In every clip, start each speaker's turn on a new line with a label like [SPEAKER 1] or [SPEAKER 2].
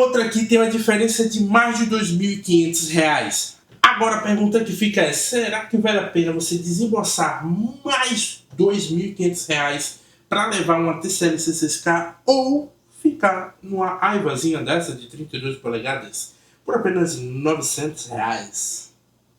[SPEAKER 1] outra aqui tem uma diferença de mais de R$ 2.500. Agora a pergunta que fica é, será que vale a pena você desembolsar mais R$ 2.500 para levar uma TCL C6K ou ficar numa Aivazinha dessa de 32 polegadas por apenas R$ 900?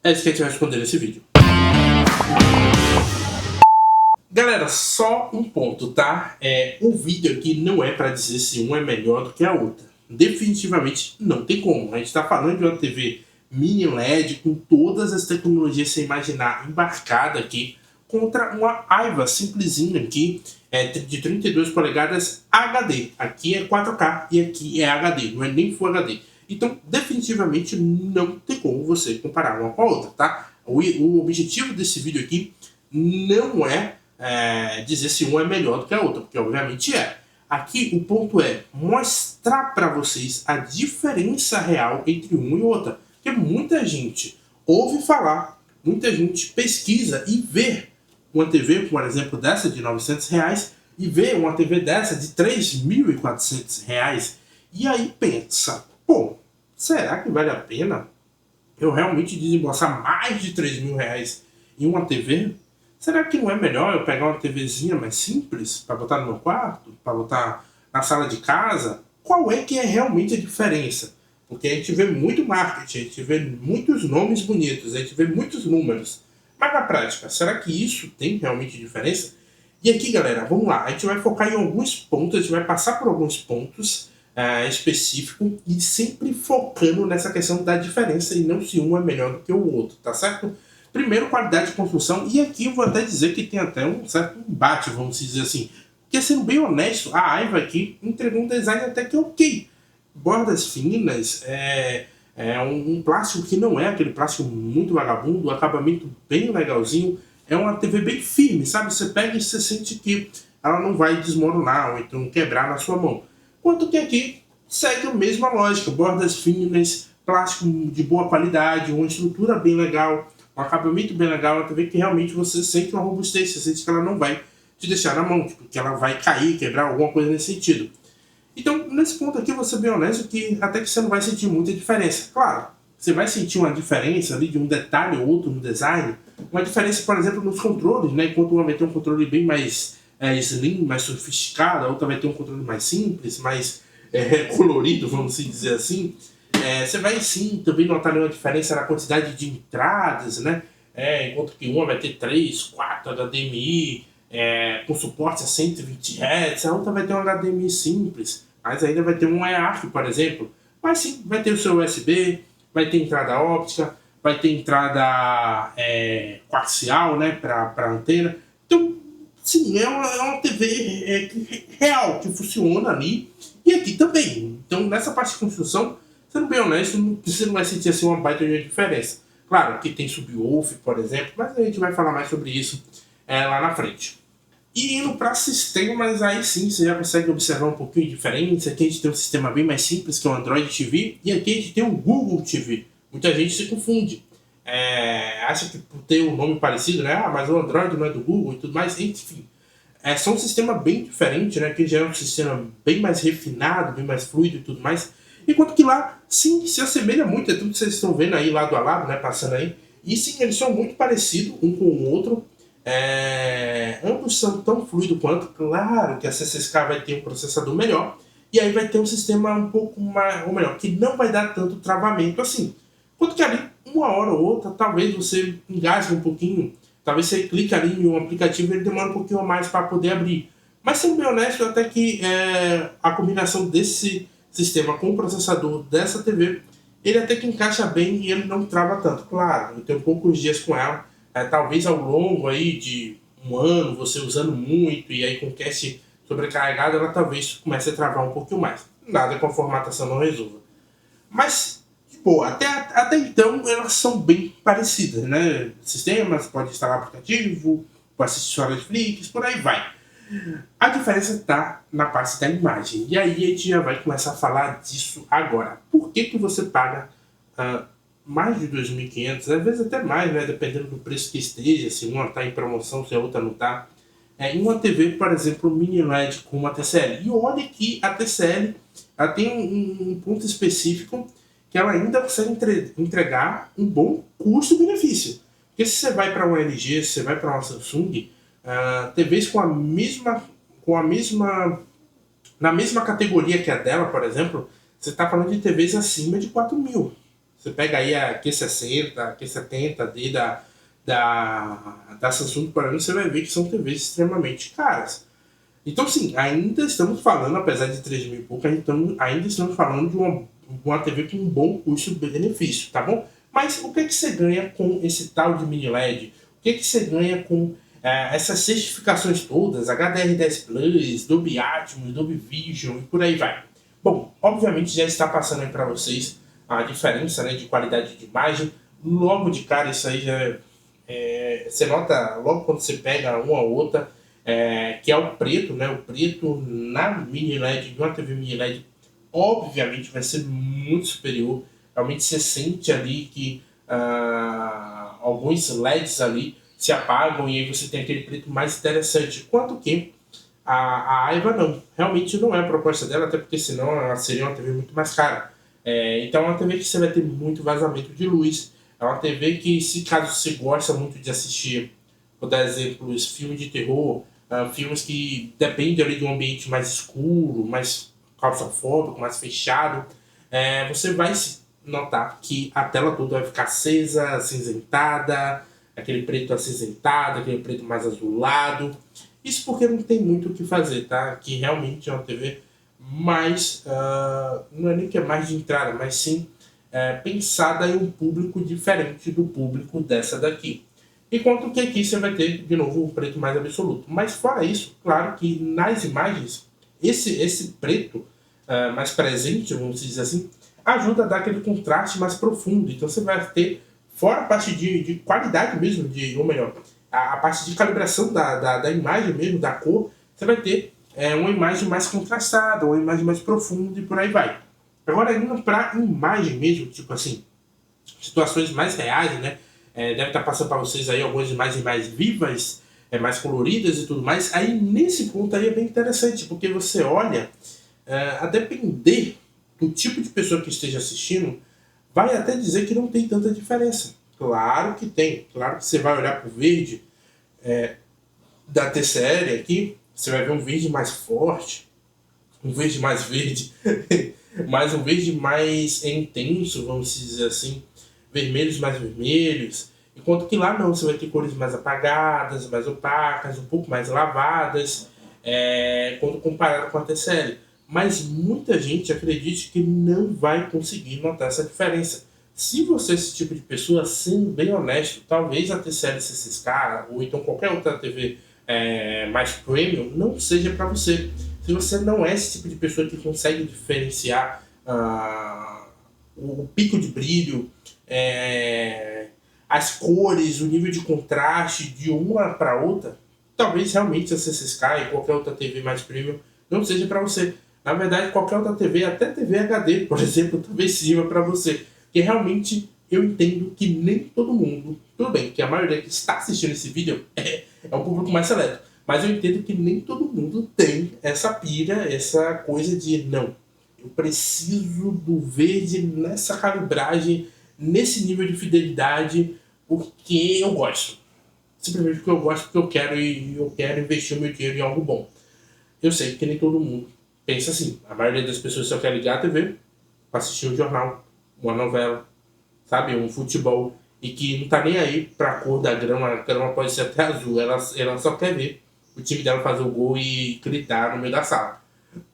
[SPEAKER 1] É isso que a gente vai responder nesse vídeo. Galera, só um ponto, tá? O vídeo aqui não é para dizer se um é melhor do que a outra. Definitivamente não tem como. A gente está falando de uma TV mini LED com todas as tecnologias sem imaginar embarcada aqui contra uma Aiva simplesinha aqui de 32 polegadas HD. Aqui é 4K e aqui é HD, não é nem Full HD. Então, definitivamente não tem como você comparar uma com a outra, tá? O objetivo desse vídeo aqui não é dizer se um é melhor do que a outra, porque obviamente é. Aqui o ponto é mostrar para vocês a diferença real entre uma e outra. Porque muita gente ouve falar, muita gente pesquisa e vê uma TV, por exemplo, dessa de R$ 900 e vê uma TV dessa de R$ 3.400. E aí pensa, pô, será que vale a pena eu realmente desembolsar mais de R$ 3.000 em uma TV? Será que não é melhor eu pegar uma TVzinha mais simples para botar no meu quarto, para botar na sala de casa? Qual é que é realmente a diferença? Porque a gente vê muito marketing, a gente vê muitos nomes bonitos, a gente vê muitos números. Mas na prática, será que isso tem realmente diferença? E aqui, galera, vamos lá. A gente vai focar em alguns pontos, a gente vai passar por alguns pontos específicos e sempre focando nessa questão da diferença e não se um é melhor do que o outro, tá certo? Primeiro, qualidade de construção, e aqui eu vou até dizer que tem até um certo embate, vamos dizer assim. Porque, sendo bem honesto, a Aiva aqui entregou um design até que ok. Bordas finas, um plástico que não é aquele plástico muito vagabundo, acabamento bem legalzinho, é uma TV bem firme, sabe? Você pega e você sente que ela não vai desmoronar ou então quebrar na sua mão. Quanto que aqui segue a mesma lógica, bordas finas, plástico de boa qualidade, uma estrutura bem legal, um acabamento bem legal, uma TV que realmente você sente uma robustez, você sente que ela não vai te deixar na mão, tipo, que ela vai cair, quebrar, alguma coisa nesse sentido. Então, nesse ponto aqui, eu vou ser bem honesto que até que você não vai sentir muita diferença. Claro, você vai sentir uma diferença ali de um detalhe ou outro no design, uma diferença, por exemplo, nos controles, né? Enquanto uma vai ter um controle bem mais slim, mais sofisticado, a outra vai ter um controle mais simples, mais colorido, vamos dizer assim. Você vai sim também notar uma diferença na quantidade de entradas, né? Enquanto que uma vai ter 3, 4 HDMI, com suporte a 120 Hz, a outra vai ter um HDMI simples, mas ainda vai ter um eARC, por exemplo. Mas sim, vai ter o seu USB, vai ter entrada óptica, vai ter entrada coaxial, né, para antena. Então, sim, é uma TV real, que funciona ali, e aqui também. Então, nessa parte de construção, sendo bem honesto, você não vai sentir assim uma baita de diferença. Claro, aqui tem subwoofer, por exemplo, mas a gente vai falar mais sobre isso lá na frente. E indo para sistemas, aí sim você já consegue observar um pouquinho de diferença. Aqui a gente tem um sistema bem mais simples, que é o Android TV, e aqui a gente tem o Google TV. Muita gente se confunde, acha que por ter um nome parecido, né? Mas o Android não é do Google e tudo mais, enfim. São um sistema bem diferente, né? Que já é um sistema bem mais refinado, bem mais fluido e tudo mais. Enquanto que lá, sim, se assemelha muito, é tudo que vocês estão vendo aí lado a lado, né? Passando aí. E sim, eles são muito parecidos um com o outro. Ambos são tão fluidos quanto. Claro que a C6K vai ter um processador melhor e aí vai ter um sistema um pouco mais, ou melhor, que não vai dar tanto travamento assim. Quanto que ali, uma hora ou outra, talvez você engasgue um pouquinho, talvez você clique ali em um aplicativo e ele demora um pouquinho a mais para poder abrir. Mas sendo bem honesto, até que a combinação desse sistema com o processador dessa TV, ele até que encaixa bem e ele não trava tanto. Claro, eu tenho poucos dias com ela. Talvez ao longo aí de um ano, você usando muito e aí com o cache sobrecarregado, ela talvez comece a travar um pouquinho mais. Nada com a formatação não resolva. Mas, pô, até então elas são bem parecidas, né? Sistemas, pode instalar aplicativo, pode assistir sua Netflix, por aí vai. A diferença está na parte da imagem. E aí a gente já vai começar a falar disso agora. Por que você paga mais de 2.500, às vezes até mais, né? Dependendo do preço que esteja, se uma está em promoção, se a outra não está. em uma TV, por exemplo, mini LED com uma TCL. E olha que a TCL ela tem um ponto específico que ela ainda consegue entregar um bom custo-benefício. Porque se você vai para uma LG, se você vai para uma Samsung, TVs na mesma categoria que a dela, por exemplo, você está falando de TVs acima de 4.000. Você pega aí a Q60, a Q70D da Samsung, por exemplo, você vai ver que são TVs extremamente caras. Então, sim, ainda estamos falando, apesar de 3.000 e pouco, ainda estamos falando de uma TV com um bom custo-benefício, tá bom? Mas o que você ganha com esse tal de mini LED? O que você ganha com essas certificações todas, HDR10 Plus, Dolby Atmos, Dolby Vision e por aí vai? Bom, obviamente já está passando aí para vocês a diferença, né, de qualidade de imagem. Logo de cara, isso aí já você nota logo quando você pega uma ou outra, que é o preto, né? O preto na mini LED, de uma TV mini LED, obviamente vai ser muito superior. Realmente você sente ali que alguns LEDs ali se apagam e aí você tem aquele preto mais interessante. Quanto que a Aiva não. Realmente não é a proposta dela, até porque senão ela seria uma TV muito mais cara. Então é uma TV que você vai ter muito vazamento de luz. É uma TV que, se caso você gosta muito de assistir, por dar exemplos, filmes de terror, filmes que dependem ali de um ambiente mais escuro, mais claustrofóbico, mais fechado, você vai notar que a tela toda vai ficar acesa, acinzentada, aquele preto acinzentado, aquele preto mais azulado. Isso porque não tem muito o que fazer, tá? Que realmente é uma TV mais, não é nem que é mais de entrada, mas sim pensada em um público diferente do público dessa daqui. Enquanto que aqui você vai ter, de novo, um preto mais absoluto. Mas fora isso, claro que nas imagens, esse preto mais presente, vamos dizer assim, ajuda a dar aquele contraste mais profundo. Então você vai ter, fora a parte de qualidade mesmo, ou melhor, a parte de calibração da imagem mesmo, da cor, você vai ter uma imagem mais contrastada, uma imagem mais profunda e por aí vai. Agora, indo para imagem mesmo, tipo assim, situações mais reais, né? Deve estar passando para vocês aí algumas imagens mais vivas, mais coloridas e tudo mais. Aí, nesse ponto aí é bem interessante, porque você olha, a depender do tipo de pessoa que esteja assistindo, vai até dizer que não tem tanta diferença. Claro que tem. Claro que você vai olhar para o verde da TCL aqui, você vai ver um verde mais forte, um verde mais verde, mas um verde mais intenso, vamos dizer assim, vermelhos mais vermelhos, enquanto que lá não, você vai ter cores mais apagadas, mais opacas, um pouco mais lavadas, quando comparado com a TCL. Mas muita gente acredita que não vai conseguir notar essa diferença. Se você é esse tipo de pessoa, sendo bem honesto, talvez a TCL C6K ou então qualquer outra TV mais premium não seja para você. Se você não é esse tipo de pessoa que consegue diferenciar o pico de brilho, as cores, o nível de contraste de uma para outra, talvez realmente a C6K e qualquer outra TV mais premium não seja para você. Na verdade, qualquer outra TV, até TV HD, por exemplo, talvez sirva para você. Porque realmente eu entendo que nem todo mundo, tudo bem, que a maioria que está assistindo esse vídeo é um público mais seleto, mas eu entendo que nem todo mundo tem essa pira, essa coisa de não, eu preciso do verde nessa calibragem, nesse nível de fidelidade, porque eu gosto. Simplesmente porque eu gosto, porque eu quero e eu quero investir o meu dinheiro em algo bom. Eu sei que nem todo mundo pensa assim. A maioria das pessoas só quer ligar a TV para assistir um jornal, uma novela, sabe, um futebol, e que não tá nem aí pra cor da grama. A grama pode ser até azul, ela só quer ver o time dela fazer o gol e gritar no meio da sala.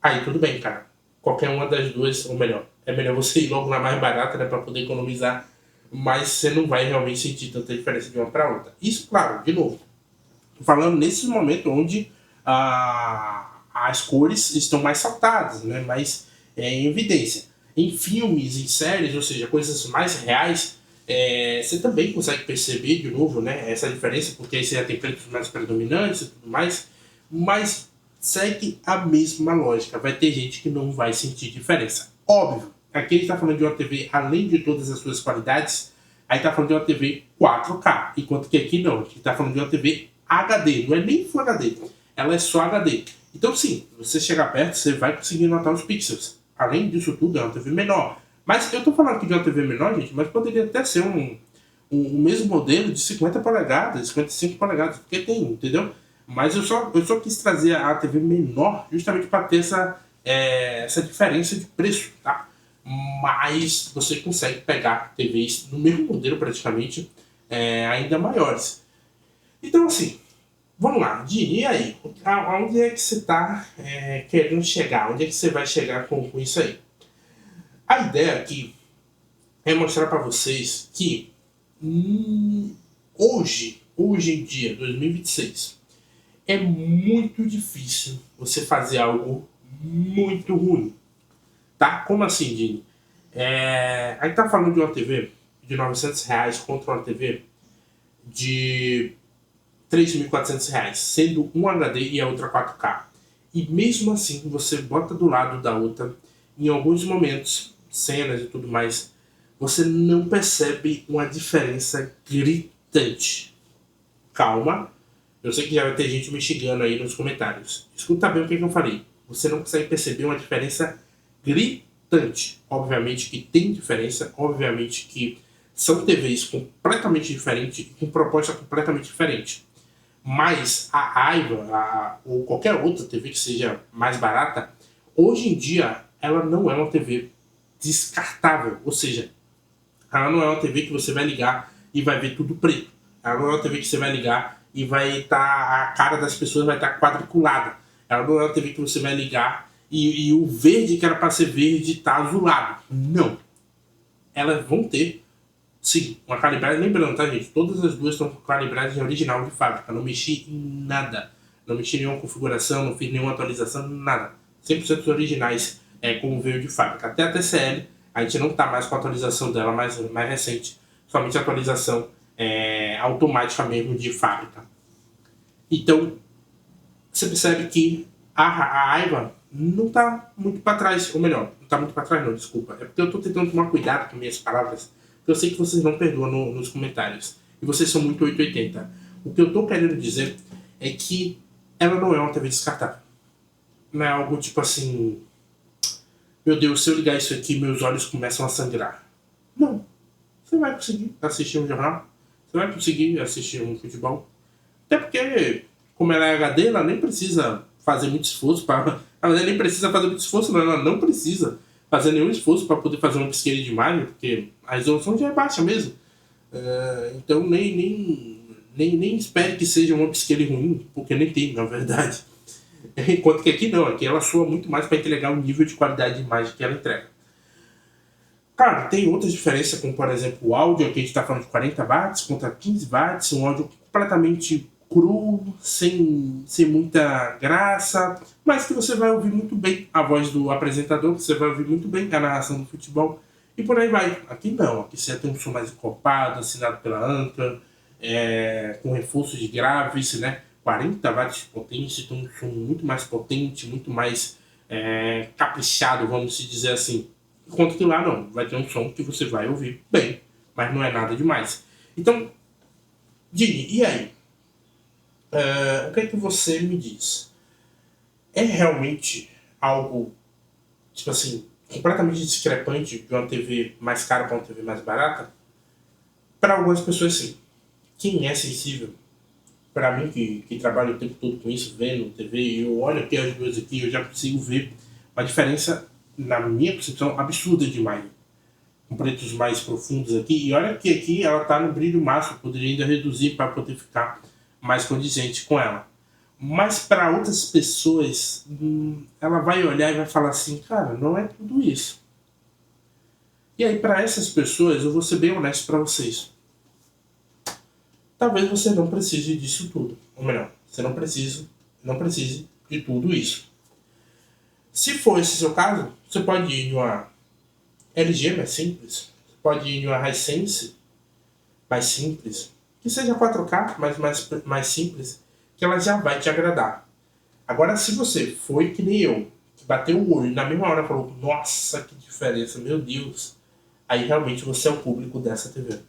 [SPEAKER 1] Aí tudo bem, cara, qualquer uma das duas, ou melhor, é melhor você ir logo na mais barata, né, pra poder economizar, mas você não vai realmente sentir tanta diferença de uma pra outra. Isso, claro, de novo, tô falando nesse momento onde as cores estão mais saltadas, né, mais em evidência. Em filmes, em séries, ou seja, coisas mais reais, você também consegue perceber de novo, né, essa diferença, porque aí você já tem pretos mais predominantes e tudo mais, mas segue a mesma lógica. Vai ter gente que não vai sentir diferença. Óbvio, aqui a gente está falando de uma TV, além de todas as suas qualidades, aí está falando de uma TV 4K, enquanto que aqui não, a gente está falando de uma TV HD, não é nem Full HD, ela é só HD. Então sim, você chegar perto, você vai conseguir notar os pixels. Além disso tudo, é uma TV menor. Mas eu tô falando aqui de uma TV menor, gente, mas poderia até ser um mesmo modelo de 50 polegadas, 55 polegadas, porque tem, entendeu? Mas eu só quis trazer a TV menor justamente para ter essa diferença de preço, tá? Mas você consegue pegar TVs no mesmo modelo praticamente, ainda maiores. Então assim, vamos lá, e aí? Aonde é que você está querendo chegar? Onde é que você vai chegar com isso aí? A ideia aqui é mostrar para vocês que hoje em dia, 2026, é muito difícil você fazer algo muito ruim. Tá? Como assim, Dini? A gente tá falando de uma TV de R$ 900 contra uma TV de R$ 3.400, sendo um HD e a outra 4K. E mesmo assim, você bota do lado da outra, em alguns momentos, cenas e tudo mais, você não percebe uma diferença gritante. Calma, eu sei que já vai ter gente me xingando aí nos comentários. Escuta bem o que eu falei. Você não consegue perceber uma diferença gritante. Obviamente que tem diferença, obviamente que são TVs completamente diferentes, com proposta completamente diferente. Mas a Aiva, ou qualquer outra TV que seja mais barata, hoje em dia ela não é uma TV descartável. Ou seja, ela não é uma TV que você vai ligar e vai ver tudo preto. Ela não é uma TV que você vai ligar e vai estar a cara das pessoas vai estar quadriculada. Ela não é uma TV que você vai ligar e o verde que era para ser verde está azulado. Não. Elas vão ter, sim, uma calibragem. Lembrando, tá, gente? Todas as duas estão com calibragem original de fábrica. Não mexi em nada. Não mexi em nenhuma configuração, não fiz nenhuma atualização, nada. 100% originais, como veio de fábrica. Até a TCL, a gente não está mais com a atualização dela mais recente. Somente a atualização automática mesmo de fábrica. Então, você percebe que a Aiva não está muito para trás, ou melhor, não está muito para trás não, desculpa. É porque eu estou tentando tomar cuidado com minhas palavras, porque eu sei que vocês não perdoam nos comentários. E vocês são muito 880. O que eu estou querendo dizer é que ela não é uma TV descartável. Não é algo tipo assim, meu Deus, se eu ligar isso aqui, meus olhos começam a sangrar. Não. Você vai conseguir assistir um jornal, você vai conseguir assistir um futebol. Até porque, como ela é HD, ela nem precisa fazer muito esforço para. Ela nem precisa fazer muito esforço, não. Ela não precisa fazer nenhum esforço para poder fazer uma pisqueira de imagem, porque a resolução já é baixa mesmo. Então nem espere que seja uma pisqueira ruim, porque nem tem, na verdade. Enquanto que aqui não, aqui ela soa muito mais para entregar o nível de qualidade de imagem que ela entrega. Claro, tem outras diferenças, como por exemplo o áudio, aqui a gente está falando de 40 watts contra 15 watts, um áudio completamente cru, sem muita graça, mas que você vai ouvir muito bem a voz do apresentador, você vai ouvir muito bem a narração do futebol, e por aí vai. Aqui não, aqui você tem um som mais encorpado, assinado pela Anchor, com reforços de graves, né? 40 watts de potência, então um som muito mais potente, muito mais caprichado, vamos dizer assim. Enquanto que lá não, vai ter um som que você vai ouvir bem, mas não é nada demais. Então, Dini, e aí? O que é que você me diz? É realmente algo, tipo assim, completamente discrepante de uma TV mais cara para uma TV mais barata? Para algumas pessoas, sim. Quem é sensível, para mim que trabalho o tempo todo com isso, vendo TV, eu olho aqui as duas aqui, eu já consigo ver uma diferença, na minha concepção, absurda de imagem. Com pretos mais profundos aqui, e olha que aqui ela está no brilho máximo, poderia ainda reduzir para poder ficar mais condizente com ela. Mas para outras pessoas, ela vai olhar e vai falar assim, cara, não é tudo isso. E aí para essas pessoas, eu vou ser bem honesto para vocês. Talvez você não precise disso tudo. Ou melhor, você não precise de tudo isso. Se for esse seu caso, você pode ir em uma LG mais simples. Você pode ir em uma Hisense mais simples. Que seja 4K, mas mais simples. Que ela já vai te agradar. Agora, se você foi que nem eu, que bateu o olho e na mesma hora falou, nossa, que diferença, meu Deus. Aí realmente você é o público dessa TV.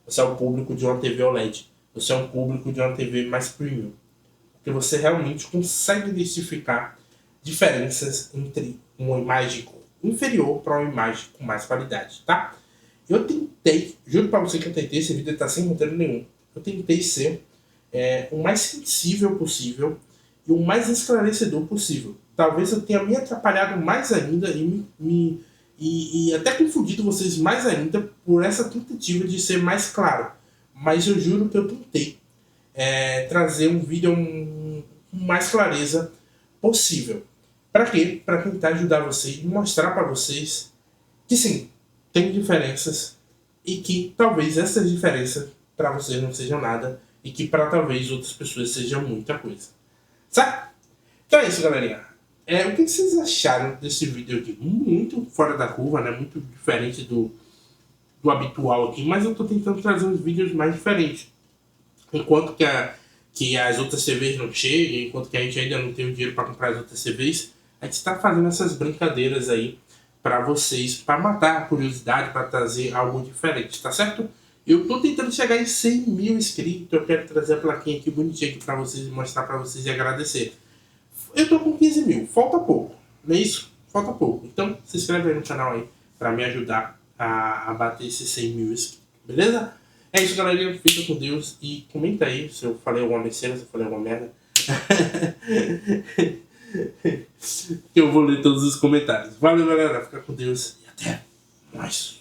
[SPEAKER 1] Você é o público de uma TV OLED. você é um público de uma TV mais premium. Porque você realmente consegue identificar diferenças entre uma imagem inferior para uma imagem com mais qualidade, tá? Eu tentei, juro pra você que eu tentei, esse vídeo tá sem roteiro nenhum. Eu tentei ser o mais sensível possível e o mais esclarecedor possível. Talvez eu tenha me atrapalhado mais ainda e até confundido vocês mais ainda por essa tentativa de ser mais claro. Mas eu juro que eu tentei trazer um vídeo com mais clareza possível. Para quê? Para tentar ajudar vocês e mostrar para vocês que sim, tem diferenças e que talvez essas diferenças para vocês não sejam nada e que para talvez outras pessoas sejam muita coisa. Certo? Então é isso, galerinha. O que vocês acharam desse vídeo aqui? Muito fora da curva, né? Muito diferente do habitual aqui, mas eu tô tentando trazer uns vídeos mais diferentes. Enquanto que as outras TVs não chegam, enquanto que a gente ainda não tem o dinheiro para comprar as outras TVs, a gente está fazendo essas brincadeiras aí para vocês, para matar a curiosidade, para trazer algo diferente, tá certo? Eu tô tentando chegar em 100 mil inscritos, eu quero trazer a plaquinha aqui bonitinha aqui para vocês, mostrar para vocês e agradecer. Eu tô com 15 mil, falta pouco, não é isso? Falta pouco. Então se inscreve aí no canal aí para me ajudar a bater esses 100 mil inscritos, beleza? É isso, galerinha. Fica com Deus e comenta aí se eu falei alguma besteira, se eu falei alguma merda. Que eu vou ler todos os comentários. Valeu, galera. Fica com Deus e até mais.